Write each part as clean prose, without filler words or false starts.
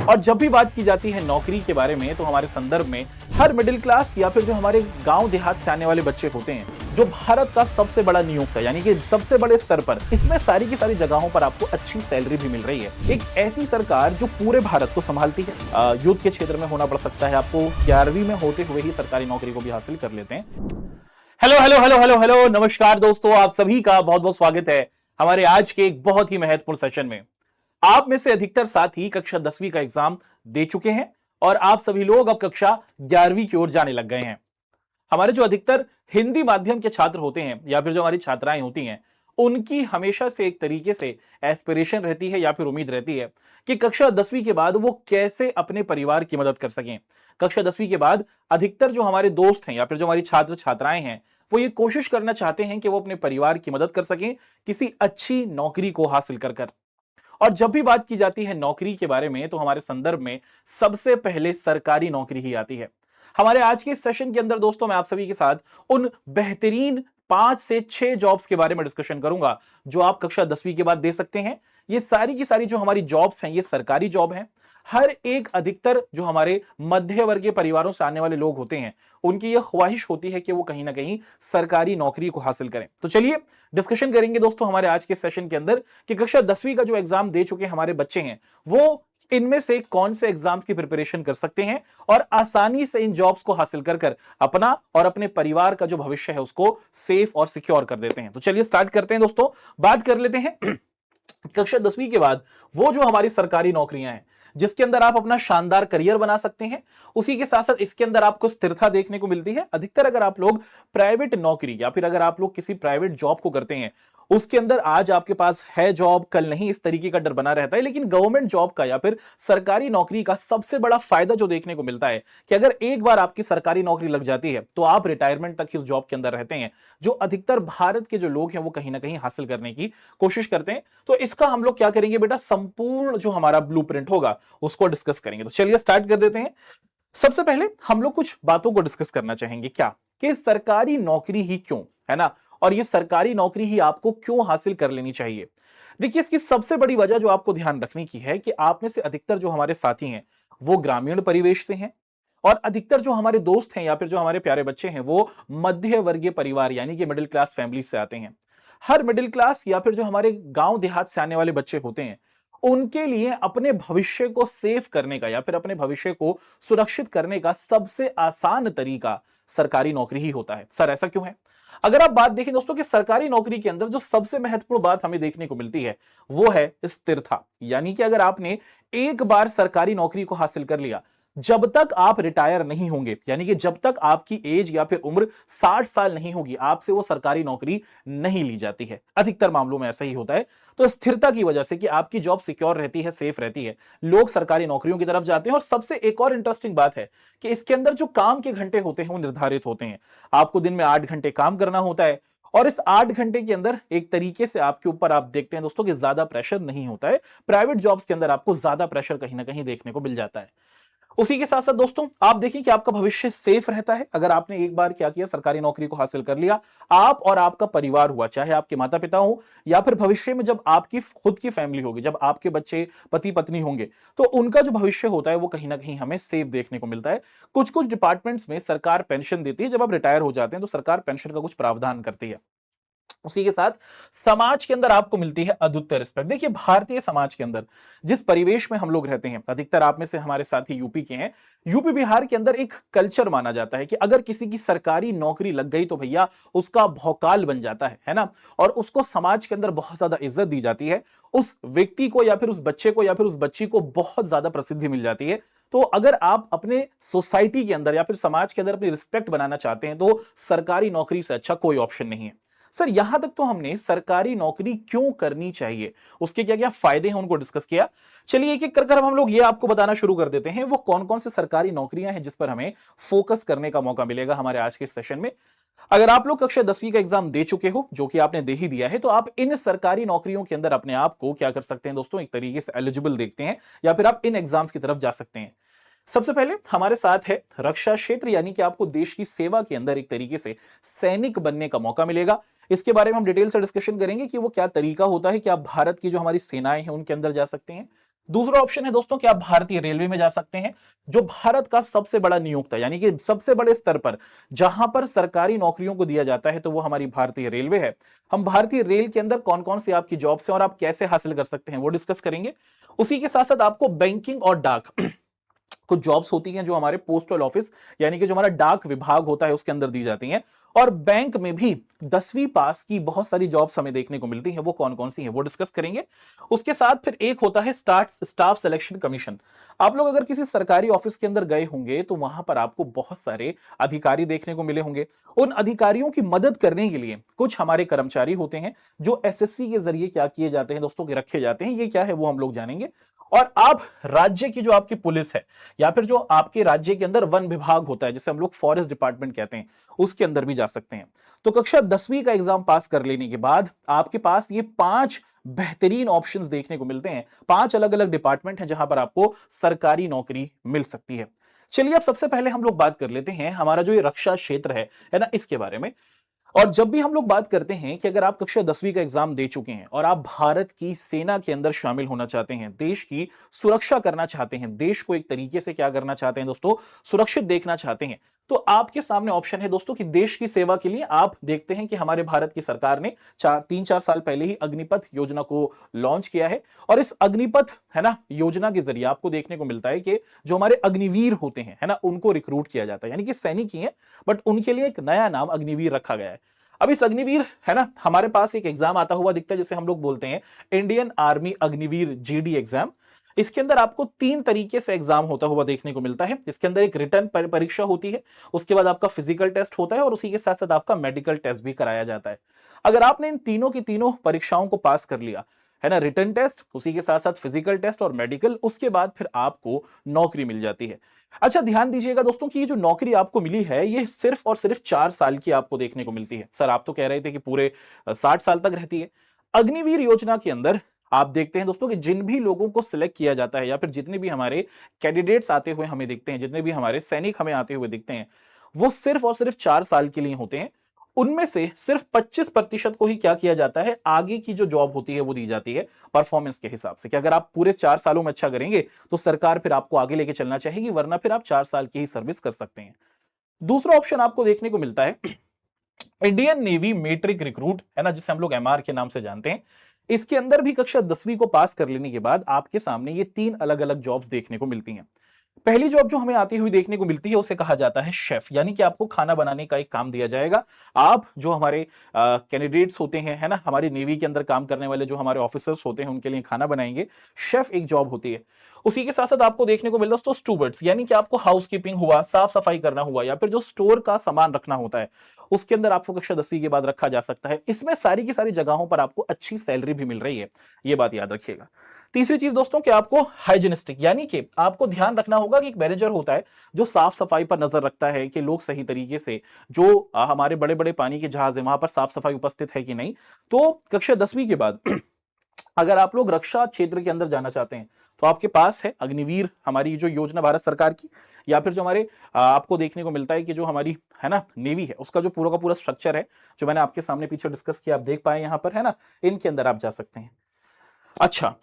और जब भी बात की जाती है नौकरी के बारे में तो हमारे संदर्भ में हर मिडिल क्लास या फिर जो हमारे गांव देहात से आने वाले बच्चे होते हैं जो भारत का सबसे बड़ा नियोक्ता यानी कि सबसे बड़े स्तर पर इसमें सारी की सारी जगहों पर आपको अच्छी सैलरी भी मिल रही है। एक ऐसी सरकार जो पूरे भारत को संभालती है। युद्ध के क्षेत्र में होना पड़ सकता है आपको, 11वीं में होते हुए ही सरकारी नौकरी को भी हासिल कर लेते हैं। Hello hello hello hello hello, नमस्कार दोस्तों, आप सभी का बहुत बहुत स्वागत है हमारे आज के एक बहुत ही महत्वपूर्ण सेशन में। आप में से अधिकतर साथी कक्षा 10वीं का एग्जाम दे चुके हैं और आप सभी लोग अब कक्षा 11वीं की ओर जाने लग गए हैं। हमारे जो अधिकतर हिंदी माध्यम के छात्र होते हैं या फिर जो हमारी छात्राएं होती हैं, उनकी हमेशा से एक तरीके से एस्पिरेशन रहती है या फिर उम्मीद रहती है कि कक्षा 10वीं के बाद वो कैसे अपने परिवार की मदद कर सकें। कक्षा 10वीं के बाद अधिकतर जो हमारे दोस्त हैं या फिर जो हमारी छात्र छात्राएं हैं, वो ये कोशिश करना चाहते हैं कि वो अपने परिवार की मदद कर सकें किसी अच्छी नौकरी को हासिल कर। और जब भी बात की जाती है नौकरी के बारे में तो हमारे संदर्भ में सबसे पहले सरकारी नौकरी ही आती है। हमारे आज के सेशन के अंदर दोस्तों मैं आप सभी के साथ उन बेहतरीन 5 से 6 जॉब्स के बारे में डिस्कशन करूंगा जो आप कक्षा 10वीं के बाद दे सकते हैं। ये सारी की सारी जो हमारी जॉब्स हैं ये सरकारी जॉब हैं। हर एक अधिकतर जो हमारे मध्य वर्गीय परिवारों से आने वाले लोग होते हैं, उनकी यह ख्वाहिश होती है कि वो कहीं ना कहीं सरकारी नौकरी को हासिल करें। तो चलिए डिस्कशन करेंगे दोस्तों हमारे आज के सेशन के अंदर कि कक्षा 10वीं का जो एग्जाम दे चुके हमारे बच्चे हैं वो इनमें से कौन से एग्जाम्स की प्रिपरेशन कर सकते हैं और आसानी से इन जॉब्स को हासिल कर अपना और अपने परिवार का जो भविष्य है उसको सेफ और सिक्योर कर देते हैं। तो चलिए स्टार्ट करते हैं दोस्तों, बात कर लेते हैं कक्षा 10वीं के बाद वो जो हमारी सरकारी नौकरियां हैं जिसके अंदर आप अपना शानदार करियर बना सकते हैं, उसी के साथ साथ इसके अंदर आपको स्थिरता देखने को मिलती है। अधिकतर अगर आप लोग प्राइवेट नौकरी या फिर अगर आप लोग किसी प्राइवेट जॉब को करते हैं, उसके अंदर आज आपके पास है जॉब, कल नहीं, इस तरीके का डर बना रहता है। लेकिन गवर्नमेंट जॉब का या फिर सरकारी नौकरी का सबसे बड़ा फायदा जो देखने को मिलता है कि अगर एक बार आपकी सरकारी नौकरी लग जाती है तो आप रिटायरमेंट तक इस जॉब के अंदर रहते हैं, जो अधिकतर भारत के जो लोग हैं वो कहीं ना कहीं हासिल करने की कोशिश करते हैं। तो इसका हम लोग क्या करेंगे बेटा, संपूर्ण जो हमारा ब्लूप्रिंट होगा उसको डिस्कस करेंगे। तो चलिए स्टार्ट कर देते हैं। सबसे पहले हम लोग कुछ बातों को डिस्कस करना चाहेंगे, क्या कि सरकारी नौकरी ही क्यों, है ना, और ये सरकारी नौकरी ही आपको क्यों हासिल कर लेनी चाहिए। देखिए इसकी सबसे बड़ी वजह जो आपको ध्यान रखने की है कि आप में से अधिकतर जो हमारे साथी हैं वो ग्रामीण परिवेश से हैं और अधिकतर जो हमारे दोस्त हैं या फिर जो हमारे प्यारे बच्चे हैं वो मध्य वर्गीय परिवार यानी कि मिडिल क्लास फैमिली से आते हैं। हर मिडिल क्लास या फिर जो हमारे गांव देहात से आने वाले बच्चे होते हैं, उनके लिए अपने भविष्य को सेव करने का या फिर अपने भविष्य को सुरक्षित करने का सबसे आसान तरीका सरकारी नौकरी ही होता है। सर ऐसा क्यों है? अगर आप बात देखें दोस्तों कि सरकारी नौकरी के अंदर जो सबसे महत्वपूर्ण बात हमें देखने को मिलती है वो है स्थिरता। यानी कि अगर आपने एक बार सरकारी नौकरी को हासिल कर लिया, जब तक आप रिटायर नहीं होंगे यानी कि जब तक आपकी एज या फिर उम्र 60 साल नहीं होगी, आपसे वो सरकारी नौकरी नहीं ली जाती है। अधिकतर मामलों में ऐसा ही होता है। तो स्थिरता की वजह से कि आपकी जॉब सिक्योर रहती है, सेफ रहती है, लोग सरकारी नौकरियों की तरफ जाते हैं। और सबसे एक और इंटरेस्टिंग बात है कि इसके अंदर जो काम के घंटे होते हैं वो निर्धारित होते हैं। आपको दिन में 8 घंटे काम करना होता है और इस 8 घंटे के अंदर एक तरीके से आपके ऊपर आप देखते हैं दोस्तों कि ज्यादा प्रेशर नहीं होता है। प्राइवेट जॉब्स के अंदर आपको ज्यादा प्रेशर कहीं ना कहीं देखने को मिल जाता है। उसी के साथ साथ दोस्तों आप देखिए कि आपका भविष्य सेफ रहता है। अगर आपने एक बार क्या किया, सरकारी नौकरी को हासिल कर लिया, आप और आपका परिवार हुआ, चाहे आपके माता पिता हो या फिर भविष्य में जब आपकी खुद की फैमिली होगी, जब आपके बच्चे पति पत्नी होंगे, तो उनका जो भविष्य होता है वो कहीं ना कहीं हमें सेफ देखने को मिलता है। कुछ कुछ डिपार्टमेंट्स में सरकार पेंशन देती है, जब आप रिटायर हो जाते हैं तो सरकार पेंशन का कुछ प्रावधान करती है। उसी के साथ समाज के अंदर आपको मिलती है अद्वितीय रिस्पेक्ट। देखिए भारतीय समाज के अंदर जिस परिवेश में हम लोग रहते हैं, अधिकतर आप में से हमारे साथी यूपी के हैं, यूपी बिहार के अंदर एक कल्चर माना जाता है कि अगर किसी की सरकारी नौकरी लग गई तो भैया उसका भौकाल बन जाता है ना, और उसको समाज के अंदर बहुत ज्यादा इज्जत दी जाती है। उस व्यक्ति को या फिर उस बच्चे को या फिर उस बच्ची को बहुत ज्यादा प्रसिद्धि मिल जाती है। तो अगर आप अपने सोसाइटी के अंदर या फिर समाज के अंदर अपनी रिस्पेक्ट बनाना चाहते हैं तो सरकारी नौकरी से अच्छा कोई ऑप्शन नहीं है। सर यहां तक तो हमने सरकारी नौकरी क्यों करनी चाहिए, उसके क्या क्या फायदे हैं उनको डिस्कस किया। चलिए एक एक कर हम लोग ये आपको बताना शुरू कर देते हैं वो कौन कौन से सरकारी नौकरियां हैं जिस पर हमें फोकस करने का मौका मिलेगा हमारे आज के सेशन में। अगर आप लोग कक्षा 10वीं का एग्जाम दे चुके हो, जो कि आपने दे ही दिया है, तो आप इन सरकारी नौकरियों के अंदर अपने आप को क्या कर सकते हैं दोस्तों, एक तरीके से एलिजिबल देखते हैं या फिर आप इन एग्जाम्स की तरफ जा सकते हैं। सबसे पहले हमारे साथ है रक्षा क्षेत्र, यानी कि आपको देश की सेवा के अंदर एक तरीके से सैनिक बनने का मौका मिलेगा। इसके बारे में हम डिटेल से डिस्कशन करेंगे कि वो क्या तरीका होता है कि आप भारत की जो हमारी सेनाएं हैं उनके अंदर जा सकते हैं। दूसरा ऑप्शन है दोस्तों कि आप भारतीय रेलवे में जा सकते हैं, जो भारत का सबसे बड़ा नियोक्ता यानी कि सबसे बड़े स्तर पर जहां पर सरकारी नौकरियों को दिया जाता है तो वो हमारी भारतीय रेलवे है। हम भारतीय रेल के अंदर कौन कौन सी आपकी जॉब्स हैं और आप कैसे हासिल कर सकते हैं वो डिस्कस करेंगे। उसी के साथ साथ आपको बैंकिंग और डाक कुछ जॉब्स होती हैं जो हमारे पोस्टल ऑफिस यानी कि जो हमारा डाक विभाग होता है उसके अंदर दी जाती हैं। और बैंक में भी 10वीं पास की बहुत सारी जॉब्स हमें देखने को मिलती हैं, वो कौन कौन सी हैं वो डिस्कस करेंगे। उसके साथ फिर एक होता है स्टाफ सिलेक्शन कमीशन। आप लोग अगर किसी सरकारी ऑफिस के अंदर गए होंगे तो वहां पर आपको बहुत सारे अधिकारी देखने को मिले होंगे। उन अधिकारियों की मदद करने के लिए कुछ हमारे कर्मचारी होते हैं जो एसएससी के जरिए क्या किए जाते हैं दोस्तों, के रखे जाते हैं। ये क्या है वो हम लोग जानेंगे। और आप राज्य की जो आपकी पुलिस है या फिर जो आपके राज्य के अंदर वन विभाग होता है जिसे हम लोग फॉरेस्ट डिपार्टमेंट कहते हैं, उसके अंदर भी जा सकते हैं। तो कक्षा 10वीं का एग्जाम पास कर लेने के बाद आपके पास ये 5 बेहतरीन ऑप्शंस देखने को मिलते हैं। 5 अलग अलग डिपार्टमेंट हैं जहां पर आपको सरकारी नौकरी मिल सकती है। चलिए अब सबसे पहले हम लोग बात कर लेते हैं हमारा जो ये रक्षा क्षेत्र है ना, इसके बारे में। और जब भी हम लोग बात करते हैं कि अगर आप कक्षा 10वीं का एग्जाम दे चुके हैं और आप भारत की सेना के अंदर शामिल होना चाहते हैं, देश की सुरक्षा करना चाहते हैं, देश को एक तरीके से क्या करना चाहते हैं दोस्तों, सुरक्षित देखना चाहते हैं, तो आपके सामने ऑप्शन है दोस्तों कि देश की सेवा के लिए आप देखते हैं कि हमारे भारत की सरकार ने 3-4 साल पहले ही अग्निपथ योजना को लॉन्च किया है। और इस अग्निपथ है ना योजना के जरिए आपको देखने को मिलता है कि जो हमारे अग्निवीर होते हैं है ना, उनको रिक्रूट किया जाता है, यानी कि सैनिक ही है बट उनके लिए एक नया नाम अग्निवीर रखा गया है। अब इस अग्निवीर है ना, हमारे पास एक एग्जाम आता हुआ दिखता है जिसे हम लोग बोलते हैं Indian army Agniveer GD exam. इसके अंदर आपको 3 तरीके से एग्जाम होता हुआ देखने को मिलता है। इसके अंदर एक रिटर्न परीक्षा होती है, उसके बाद आपका फिजिकल टेस्ट होता है और उसी के साथ साथ आपका मेडिकल टेस्ट भी कराया जाता है। अगर आपने इन तीनों की तीनों परीक्षाओं को पास कर लिया है ना, रिटर्न टेस्ट उसी के साथ साथ फिजिकल टेस्ट और मेडिकल, उसके बाद फिर आपको नौकरी मिल जाती है। अच्छा ध्यान दीजिएगा दोस्तों कि ये जो नौकरी आपको मिली है ये सिर्फ और सिर्फ 4 साल की आपको देखने को मिलती है। सर आप तो कह रहे थे कि पूरे 60 साल तक रहती है। अग्निवीर योजना के अंदर आप देखते हैं दोस्तों कि जिन भी लोगों को सिलेक्ट किया जाता है या फिर जितने भी हमारे कैंडिडेट्स आते हुए हमें दिखते हैं, जितने भी हमारे सैनिक हमें आते हुए दिखते हैं, वो सिर्फ और सिर्फ 4 साल के लिए होते हैं। उनमें से सिर्फ 25% को ही क्या किया जाता है, आगे की जो जॉब होती है वो दी जाती है परफॉर्मेंस के हिसाब से, कि अगर आप पूरे 4 सालों में अच्छा करेंगे तो सरकार फिर आपको आगे लेके चलना चाहेगी, वरना फिर आप 4 साल की ही सर्विस कर सकते हैं। दूसरा ऑप्शन आपको देखने को मिलता है इंडियन नेवी मैट्रिक रिक्रूट है ना, जिसे हम लोग एमआर के नाम से जानते हैं। इसके अंदर भी कक्षा 10वीं को पास कर लेने के बाद आपके सामने ये 3 अलग अलग जॉब्स देखने को मिलती हैं। पहली जॉब जो हमें आती हुई देखने को मिलती है उसे कहा जाता है शेफ, यानी कि आपको खाना बनाने का एक काम दिया जाएगा। आप जो हमारे कैंडिडेट्स होते हैं है ना, हमारी नेवी के अंदर काम करने वाले जो हमारे ऑफिसर्स होते हैं उनके लिए खाना बनाएंगे। शेफ एक जॉब होती है। उसी के साथ साथ आपको देखने को मिलता है दोस्तों स्टूवर्ड्स, यानी कि आपको हाउसकीपिंग हुआ, साफ सफाई करना हुआ या फिर जो स्टोर का सामान रखना होता है उसके अंदर आपको कक्षा 10वीं के बाद रखा जा सकता है। इसमें सारी की सारी जगहों पर आपको अच्छी सैलरी भी मिल रही है, ये बात याद रखिएगा। तीसरी चीज दोस्तों कि आपको हाइजीनिस्टिक, यानी कि आपको ध्यान रखना होगा कि एक मैनेजर होता है जो साफ सफाई पर नजर रखता है कि लोग सही तरीके से जो हमारे बड़े बड़े पानी के जहाज है वहां पर साफ सफाई उपस्थित है कि नहीं। तो कक्षा 10वीं के बाद अगर आप लोग रक्षा क्षेत्र के अंदर जाना चाहते हैं तो आपके पास है अग्निवीर, हमारी जो योजना भारत सरकार की, या फिर जो हमारे आपको देखने को मिलता है कि जो हमारी है ना नेवी है उसका जो पूरा का पूरा स्ट्रक्चर है जो मैंने आपके सामने पीछे डिस्कस किया, आप देख पाए यहां पर है ना, इनके अंदर आप जा सकते हैं। अच्छा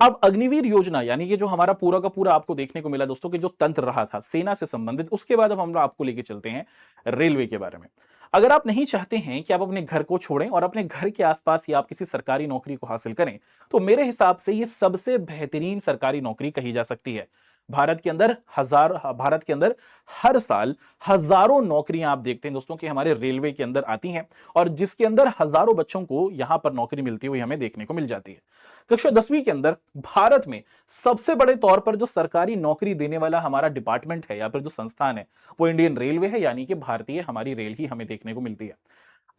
अब अग्निवीर योजना यानी कि जो हमारा पूरा का पूरा आपको देखने को मिला दोस्तों कि जो तंत्र रहा था सेना से संबंधित, उसके बाद अब हम आपको लेके चलते हैं रेलवे के बारे में। अगर आप नहीं चाहते हैं कि आप अपने घर को छोड़ें और अपने घर के आसपास या आप किसी सरकारी नौकरी को हासिल करें, तो मेरे हिसाब से ये सबसे बेहतरीन सरकारी नौकरी कही जा सकती है। भारत के अंदर हर साल हजारों नौकरियां आप देखते हैं दोस्तों कि हमारे रेलवे के अंदर आती हैं और जिसके अंदर हजारों बच्चों को यहां पर नौकरी मिलती हुई हमें देखने को मिल जाती है। कक्षा 10वीं के अंदर भारत में सबसे बड़े तौर पर जो सरकारी नौकरी देने वाला हमारा डिपार्टमेंट है या फिर जो संस्थान है वो इंडियन रेलवे है, यानी कि भारतीय हमारी रेल ही हमें देखने को मिलती है।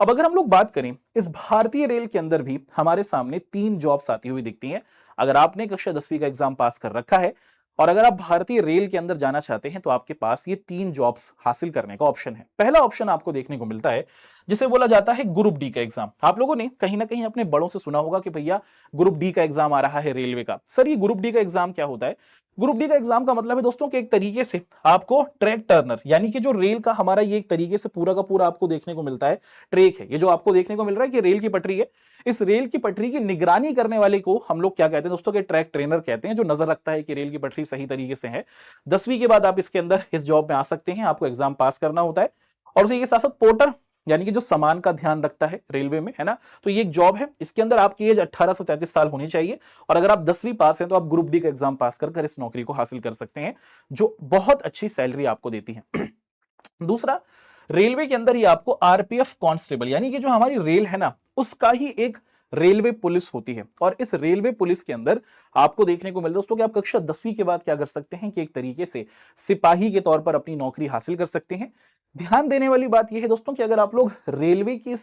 अब अगर हम लोग बात करें इस भारतीय रेल के अंदर भी हमारे सामने 3 जॉब्स आती हुई दिखती हैं। अगर आपने कक्षा 10वीं का एग्जाम पास कर रखा है और अगर आप भारतीय रेल के अंदर जाना चाहते हैं तो आपके पास ये 3 जॉब्स हासिल करने का ऑप्शन है। पहला ऑप्शन आपको देखने को मिलता है जिसे बोला जाता है ग्रुप डी का एग्जाम। आप लोगों ने कहीं ना कहीं अपने बड़ों से सुना होगा कि भैया ग्रुप डी का एग्जाम आ रहा है रेलवे का। सर ये ग्रुप डी का एग्जाम क्या होता है? ग्रुप डी का एग्जाम का मतलब है दोस्तों कि एक तरीके से आपको ट्रैक टर्नर, यानी कि जो रेल का हमारा ये एक तरीके से पूरा का पूरा आपको देखने को मिलता है, ट्रैक है ये जो आपको देखने को मिल रहा है कि रेल की पटरी है, इस रेल की पटरी की निगरानी करने वाले को हम लोग क्या कहते हैं दोस्तों? के ट्रैक ट्रेनर कहते हैं, जो नजर रखता है कि रेल की पटरी सही तरीके से है। 10वीं के बाद आप इसके अंदर इस जॉब में आ सकते हैं, आपको एग्जाम पास करना होता है। और उसी के साथ साथ पोर्टर, यानी कि जो सामान का ध्यान रखता है रेलवे में, है ना, तो ये एक जॉब है। इसके अंदर आपकी एज 18 से 33 साल होनी चाहिए, और अगर आप 10वीं पास हैं तो आप ग्रुप डी का एग्जाम पास कर इस नौकरी को हासिल कर सकते हैं, जो बहुत अच्छी सैलरी आपको देती है। दूसरा, रेलवे के अंदर ही आपको आरपीएफ कांस्टेबल, यानी कि जो हमारी रेल है ना, उसका ही एक रेलवे पुलिस होती है। और इस रेलवे पुलिस के अंदर आपको देखने को मिलता है दोस्तों कि आप कक्षा 10वीं के बाद क्या कर सकते हैं कि एक तरीके से सिपाही के तौर पर अपनी नौकरी हासिल कर सकते हैं। ध्यान देने वाली बात यह है दोस्तों कि अगर आप लोग रेलवे की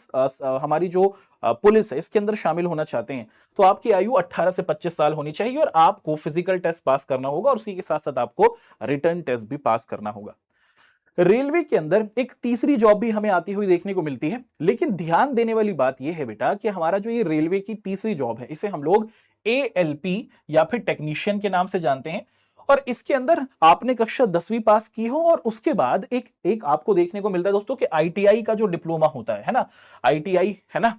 हमारी जो पुलिस है इसके अंदर शामिल होना चाहते हैं, तो आपकी आयु 18 से 25 साल होनी चाहिए, और आपको फिजिकल टेस्ट पास करना होगा, और उसी के साथ साथ आपको रिटर्न टेस्ट भी पास करना होगा। रेलवे के अंदर एक तीसरी जॉब भी हमें आती हुई देखने को मिलती है, लेकिन ध्यान देने वाली बात यह है बेटा कि हमारा जो ये रेलवे की तीसरी जॉब है, इसे हम लोग एएलपी या फिर टेक्नीशियन के नाम से जानते हैं। और इसके अंदर आपने कक्षा 10वीं पास की हो, और उसके बाद एक एक आपको देखने को मिलता है दोस्तों कि आईटीआई का जो डिप्लोमा होता है ना, आईटीआई है ना,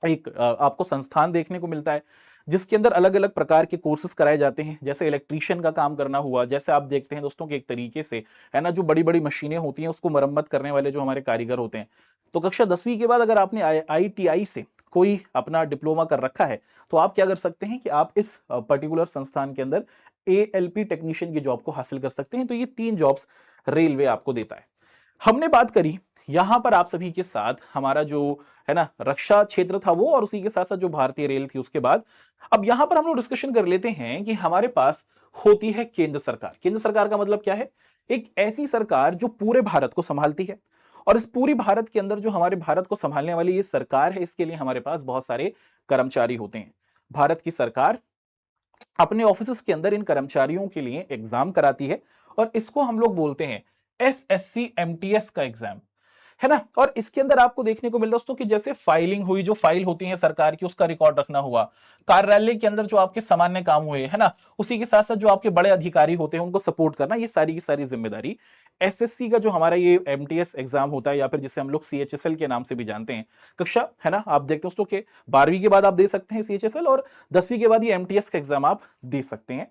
एक आपको संस्थान देखने को मिलता है जिसके अंदर अलग अलग प्रकार के कोर्सेज कराए जाते हैं, जैसे इलेक्ट्रीशियन का काम करना हुआ, जैसे आप देखते हैं दोस्तों कि एक तरीके से है ना, जो बड़ी बड़ी मशीनें होती हैं उसको मरम्मत करने वाले जो हमारे कारीगर होते हैं। तो कक्षा 10वीं के बाद अगर आपने आईटीआई से कोई अपना डिप्लोमा कर रखा है, तो आप क्या कर सकते हैं कि आप इस पर्टिकुलर संस्थान के अंदर एएलपी टेक्नीशियन की जॉब को हासिल कर सकते हैं। तो ये 3 जॉब्स रेलवे आपको देता है। हमने बात करी यहां पर आप सभी के साथ हमारा जो है ना रक्षा क्षेत्र था वो, और उसी के साथ साथ जो भारतीय रेल थी उसके बाद। अब यहां पर हम लोग डिस्कशन कर लेते हैं कि हमारे पास होती है केंद्र सरकार। केंद्र सरकार का मतलब क्या है? एक ऐसी सरकार जो पूरे भारत को संभालती है, और इस पूरी भारत के अंदर जो हमारे भारत को संभालने वाली ये सरकार है, इसके लिए हमारे पास बहुत सारे कर्मचारी होते हैं। भारत की सरकार अपने ऑफिस के अंदर इन कर्मचारियों के लिए एग्जाम कराती है, और इसको हम लोग बोलते हैं एसएससी एमटीएस का एग्जाम, है ना। और इसके अंदर आपको देखने को मिलता है दोस्तों कि जैसे फाइलिंग हुई, जो फाइल होती है सरकार की उसका रिकॉर्ड रखना हुआ, कार्यालय के अंदर जो आपके सामान्य काम हुए, है ना, उसी के साथ साथ जो आपके बड़े अधिकारी होते हैं उनको सपोर्ट करना, ये सारी की सारी जिम्मेदारी एसएससी का जो हमारा ये एमटीएस एग्जाम होता है, या फिर जिसे हम लोग सीएचएसएल के नाम से भी जानते हैं, कक्षा है ना, आप देखते हो दोस्तों कि 12वीं के बाद आप दे सकते हैं सीएचएसएल, और 10वीं के बाद ये एमटीएस का एग्जाम आप दे सकते हैं।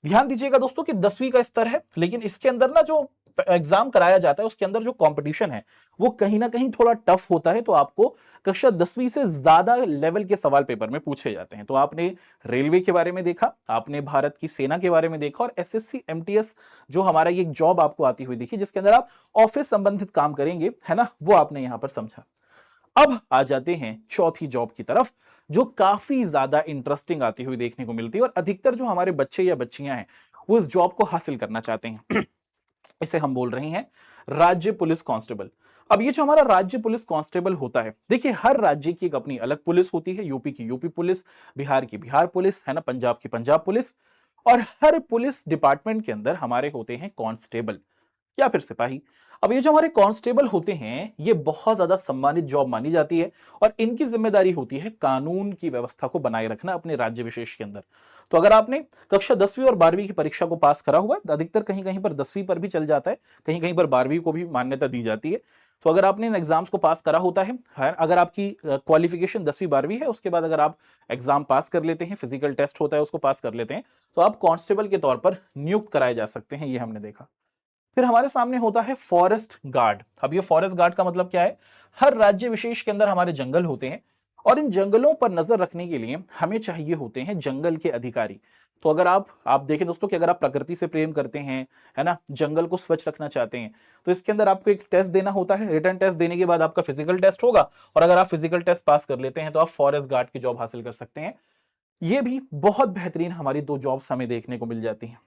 ध्यान दीजिएगा दोस्तों कि 10वीं का स्तर है, लेकिन इसके अंदर ना जो एग्जाम कराया जाता है उसके अंदर जो कंपटीशन है वो कहीं ना कहीं थोड़ा टफ होता है। तो आपको कक्षा 10वीं से ज्यादा लेवल के सवाल पेपर में पूछे जाते हैं। तो आपने रेलवे के बारे में देखा, आपने भारत की सेना के बारे में देखा, और एसएससी एमटीएस जो हमारा ये जॉब आपको आती हुई देखी जिसके अंदर आप ऑफिस संबंधित काम करेंगे, है ना, वो आपने यहां पर समझा। अब आ जाते हैं चौथी जॉब की तरफ, जो काफी ज्यादा इंटरेस्टिंग आती हुई देखने को मिलती है, और अधिकतर जो हमारे बच्चे या बच्चियां हैं वो इस जॉब को हासिल करना चाहते हैं। इसे हम बोल रहे हैं राज्य पुलिस कांस्टेबल। अब ये जो हमारा राज्य पुलिस कांस्टेबल होता है, देखिए हर राज्य की एक अपनी अलग पुलिस होती है। यूपी की यूपी पुलिस, बिहार की बिहार पुलिस, है ना, पंजाब की पंजाब पुलिस, और हर पुलिस डिपार्टमेंट के अंदर हमारे होते हैं कांस्टेबल या फिर सिपाही। अब ये जो हमारे कांस्टेबल होते हैं ये बहुत ज्यादा सम्मानित जॉब मानी जाती है, और इनकी जिम्मेदारी होती है कानून की व्यवस्था को बनाए रखना अपने राज्य विशेष के अंदर। तो अगर आपने कक्षा 10वीं और 12वीं की परीक्षा को पास करा हुआ है, अधिकतर कहीं कहीं पर 10वीं पर भी चल जाता है, कहीं कहीं पर 12वीं को भी मान्यता दी जाती है। तो अगर आपने इन एग्जाम्स को पास करा होता है, अगर आपकी क्वालिफिकेशन 10वीं 12वीं है, उसके बाद अगर आप एग्जाम पास कर लेते हैं, फिजिकल टेस्ट होता है उसको पास कर लेते हैं, तो आप कांस्टेबल के तौर पर नियुक्त कराए जा सकते हैं, ये हमने देखा। फिर हमारे सामने होता है फॉरेस्ट गार्ड। अब ये फॉरेस्ट गार्ड का मतलब क्या है? हर राज्य विशेष के अंदर हमारे जंगल होते हैं, और इन जंगलों पर नजर रखने के लिए हमें चाहिए होते हैं जंगल के अधिकारी। तो अगर आप देखें दोस्तों कि अगर आप प्रकृति से प्रेम करते हैं, है ना, जंगल को स्वच्छ रखना चाहते हैं, तो इसके अंदर आपको एक टेस्ट देना होता है। रिटर्न टेस्ट देने के बाद आपका फिजिकल टेस्ट होगा, और अगर आप फिजिकल टेस्ट पास कर लेते हैं तो आप फॉरेस्ट गार्ड की जॉब हासिल कर सकते हैं। ये भी बहुत बेहतरीन हमारी 2 जॉब्स हमें देखने को मिल जाती हैं।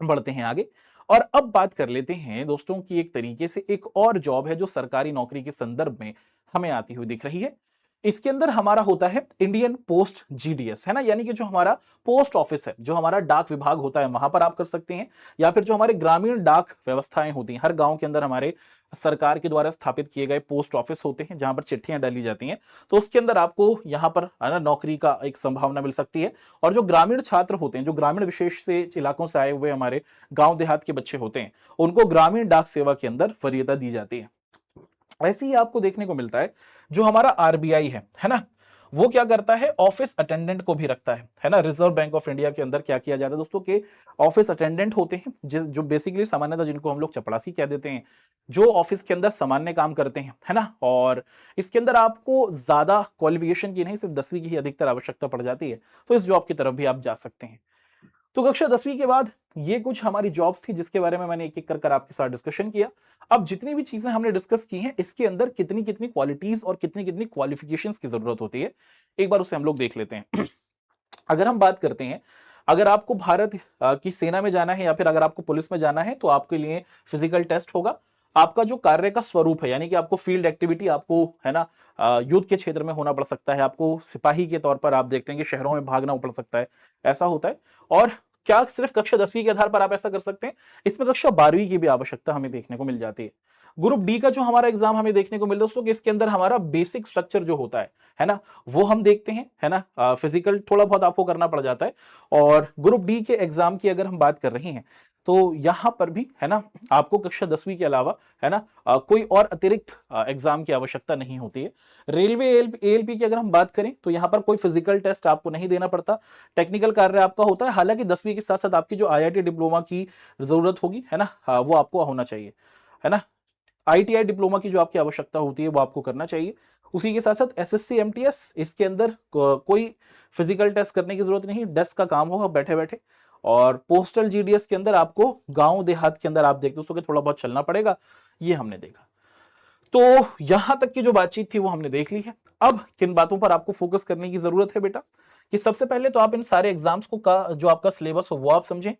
बढ़ते हैं आगे, और अब बात कर लेते हैं दोस्तों की एक तरीके से एक और जॉब है जो सरकारी नौकरी के संदर्भ में हमें आती हुई दिख रही है। इसके अंदर हमारा होता है इंडियन पोस्ट जीडीएस, है ना, यानी कि जो हमारा पोस्ट ऑफिस है, जो हमारा डाक विभाग होता है, वहां पर आप कर सकते हैं, या फिर जो हमारे ग्रामीण डाक व्यवस्थाएं होती हैं, हर गांव के अंदर हमारे सरकार के द्वारा स्थापित किए गए पोस्ट ऑफिस होते हैं जहां पर चिट्ठियां डाली जाती हैं, तो उसके अंदर आपको यहां पर है ना नौकरी का एक संभावना मिल सकती है। और जो ग्रामीण छात्र होते हैं, जो ग्रामीण विशेष से इलाकों से आए हुए हमारे गांव देहात के बच्चे होते हैं, उनको ग्रामीण डाक सेवा के अंदर वरीयता दी जाती है। ऐसे ही आपको देखने को मिलता है जो हमारा आरबीआई है ना, वो क्या करता है, ऑफिस अटेंडेंट को भी रखता है ना। रिजर्व बैंक ऑफ इंडिया के अंदर क्या किया जाता है दोस्तों के ऑफिस अटेंडेंट होते हैं, जो बेसिकली सामान्यतः जिनको हम लोग चपरासी कह देते हैं, जो ऑफिस के अंदर सामान्य काम करते हैं, है ना। और इसके अंदर आपको ज्यादा क्वालिफिकेशन की नहीं, सिर्फ 10वीं की ही अधिकतर आवश्यकता पड़ जाती है, तो इस जॉब की तरफ भी आप जा सकते हैं। तो कक्षा 10वीं के बाद ये कुछ हमारी जॉब्स थी जिसके बारे में मैंने एक एक कर आपके साथ डिस्कशन किया। अब जितनी भी चीजें हमने डिस्कस की हैं, इसके अंदर कितनी कितनी क्वालिटीज और कितनी कितनी क्वालिफिकेशंस की जरूरत होती है, एक बार उसे हम लोग देख लेते हैं। अगर हम बात करते हैं, अगर आपको भारत की सेना में जाना है या फिर अगर आपको पुलिस में जाना है, तो आपके लिए फिजिकल टेस्ट होगा। आपका जो कार्य का स्वरूप है, यानी कि आपको फील्ड एक्टिविटी आपको है ना युद्ध के क्षेत्र में होना पड़ सकता है, आपको सिपाही के तौर पर आप देखते हैं कि शहरों में भागना पड़ सकता है, ऐसा होता है। और क्या सिर्फ कक्षा 10वीं के आधार पर आप ऐसा कर सकते हैं, इसमें कक्षा 12वीं की भी आवश्यकता हमें देखने को मिल जाती है। ग्रुप डी का जो हमारा एग्जाम हमें देखने को मिल दोस्तों कि इसके अंदर हमारा बेसिक स्ट्रक्चर जो होता है ना, वो हम देखते हैं, है ना। फिजिकल थोड़ा बहुत आपको करना पड़ जाता है। और ग्रुप डी के एग्जाम की अगर हम बात कर रहे हैं, तो यहां पर भी है ना आपको कक्षा 10वीं के अलावा है ना कोई और अतिरिक्त एग्जाम की आवश्यकता नहीं होती है। रेलवे एएलपी की अगर हम बात करें, तो यहां पर कोई फिजिकल टेस्ट आपको नहीं देना पड़ता, टेक्निकल कार्य आपका होता है। हालांकि 10वीं के साथ साथ आपकी जो आईआईटी डिप्लोमा की जरूरत होगी, है ना, वो आपको होना चाहिए, है ना। आईटीआई डिप्लोमा की जो आपकी आवश्यकता होती है वो आपको करना चाहिए। उसी के साथ साथ एसएससी एमटीएस, इसके अंदर कोई फिजिकल टेस्ट करने की जरूरत नहीं, डेस्क का काम होगा बैठे बैठे। और पोस्टल जीडीएस के अंदर आपको गांव देहात के अंदर आप देखते हो कि थोड़ा बहुत चलना पड़ेगा, ये हमने देखा। तो यहां तक की जो बातचीत थी वो हमने देख ली है। अब किन बातों पर आपको फोकस करने की जरूरत है बेटा, कि सबसे पहले तो आप इन सारे एग्जाम्स को का जो आपका सिलेबस हो वो आप समझें,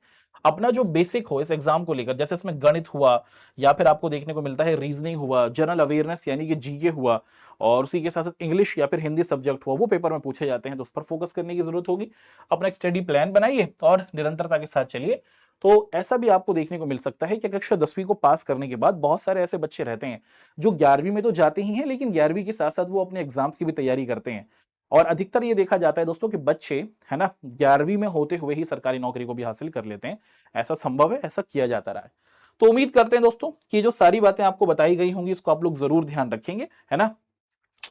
अपना जो बेसिक हो इस एग्जाम को लेकर, जैसे इसमें गणित हुआ, या फिर आपको देखने को मिलता है रीजनिंग हुआ, जनरल अवेयरनेस यानी कि जीके हुआ, और उसी के साथ साथ इंग्लिश या फिर हिंदी सब्जेक्ट हुआ, वो पेपर में पूछे जाते हैं, तो उस पर फोकस करने की जरूरत होगी। अपना एक स्टडी प्लान बनाइए और निरंतरता के साथ चलिए। तो ऐसा भी आपको देखने को मिल सकता है कि कक्षा 10वीं को पास करने के बाद बहुत सारे ऐसे बच्चे रहते हैं जो 11वीं में तो जाते ही हैं, लेकिन 11वीं के साथ साथ वो अपने एग्जाम्स की भी तैयारी करते हैं। और अधिकतर ये देखा जाता है दोस्तों कि बच्चे है ना 11वीं में होते हुए ही सरकारी नौकरी को भी हासिल कर लेते हैं। ऐसा संभव है, ऐसा किया जाता रहा है। तो उम्मीद करते हैं दोस्तों कि जो सारी बातें आपको बताई गई होंगी इसको आप लोग जरूर ध्यान रखेंगे, है ना।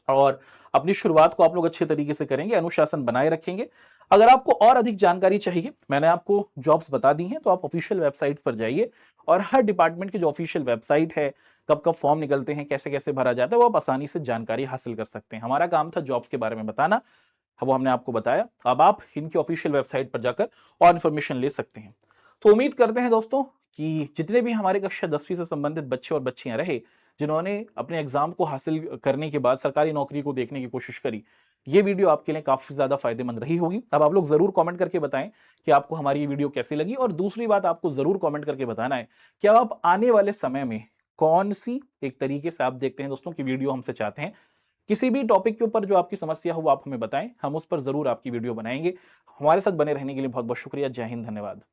और अपनी शुरुआत को आप लोग अच्छे तरीके से करेंगे, अनुशासन बनाए रखेंगे। अगर आपको और अधिक जानकारी चाहिए, मैंने आपको जॉब्स बता दी हैं, तो आप ऑफिशियल वेबसाइट्स पर जाइए और हर डिपार्टमेंट की जो ऑफिशियल वेबसाइट है, कब कब फॉर्म निकलते हैं, कैसे कैसे भरा जाता है, वो आप आसानी से जानकारी हासिल कर सकते हैं। हमारा काम था जॉब्स के बारे में बताना, वो हमने आपको बताया। अब आप इनकी ऑफिशियल वेबसाइट पर जाकर और इन्फॉर्मेशन ले सकते हैं। तो उम्मीद करते हैं दोस्तों कि जितने भी हमारे कक्षा 10वीं से संबंधित बच्चे और बच्चियां रहे, जिन्होंने अपने एग्जाम को हासिल करने के बाद सरकारी नौकरी को देखने की कोशिश करी, ये वीडियो आपके लिए काफी ज्यादा फायदेमंद रही होगी। अब आप लोग जरूर कमेंट करके बताएं कि आपको हमारी ये वीडियो कैसी लगी। और दूसरी बात आपको जरूर कमेंट करके बताना है कि आप आने वाले समय में कौन सी एक तरीके से आप देखते हैं दोस्तों की वीडियो हमसे चाहते हैं। किसी भी टॉपिक के ऊपर जो आपकी समस्या हो वो आप हमें बताएं, हम उस पर जरूर आपकी वीडियो बनाएंगे। हमारे साथ बने रहने के लिए बहुत बहुत शुक्रिया। जय हिंद, धन्यवाद।